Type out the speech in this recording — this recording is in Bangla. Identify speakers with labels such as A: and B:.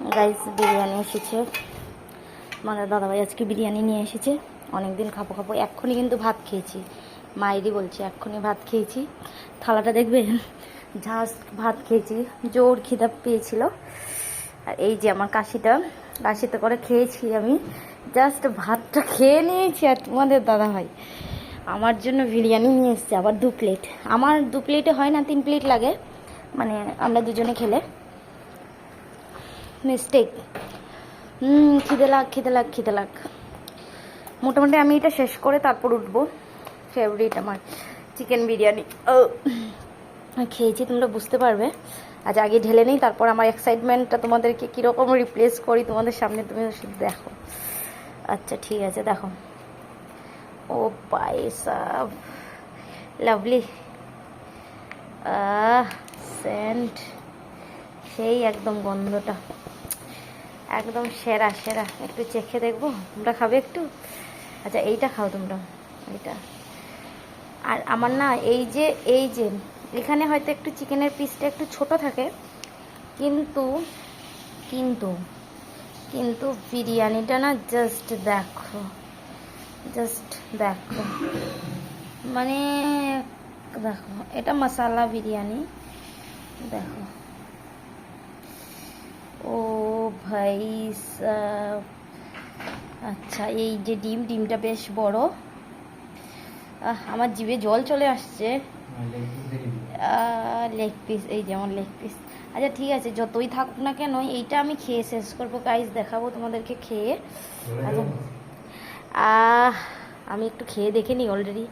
A: গাইস বিরিয়ানি এসেছে, আমাদের দাদাভাই আজকে বিরিয়ানি নিয়ে এসেছে। অনেকদিন খাবো খাবো, এক্ষুনি কিন্তু ভাত খেয়েছি। মায়েরই বলছে এক্ষুনি ভাত খেয়েছি। থালাটা দেখবে, জাস্ট ভাত খেয়েছি, জোর খিদা পেয়েছিল। আর এই যে আমার কাশিতে করে খেয়েছি আমি, জাস্ট ভাতটা খেয়ে নিয়েছি। আর তোমাদের দাদাভাই আমার জন্য বিরিয়ানি নিয়ে এসছে আবার 2 প্লেট। আমার 2 প্লেটে হয় না, 3 প্লেট লাগে, মানে আমরা দুজনে খেলে। মিস্টেক। খিদে লাগ। মোটামুটি আমি এটা শেষ করে তারপর উঠবো। ফেভারিট আমার চিকেন বিরিয়ানি খেয়েছি, তোমরা বুঝতে পারবে। আজ আগে ঢেলে নেই, তারপর আমার এক্সাইটমেন্টটা তোমাদেরকে কীরকম রিপ্লেস করি তোমাদের সামনে, তুমি দেখো। আচ্ছা ঠিক আছে, দেখো। ও পয়সা লাভলি, সেন্ট সেই একদম গন্ধটা একদম সেরা। একটু চেখে দেখবো, তোমরা খাবে একটু? আচ্ছা এইটা খাও তোমরা, এইটা। আর আমার না এই যে এখানে হয়তো একটু চিকেনের পিসটা একটু ছোট থাকে, কিন্তু কিন্তু কিন্তু বিরিয়ানিটা না জাস্ট দেখো, মানে দেখো, এটা মশালা বিরিয়ানি, দেখো। ও ভাই সাব। আচ্ছা এই যে ডিমটা বেশ বড়। আমার জিভে জল চলে আসছে। লেগ পিস, এই যেমন লেগ পিস। আচ্ছা ঠিক আছে, যতই থাকুক না কেন এইটা আমি খেয়ে শেষ করবো গাইস, দেখাবো তোমাদেরকে খেয়ে। আচ্ছা আমি একটু খেয়ে দেখে নিই অলরেডি।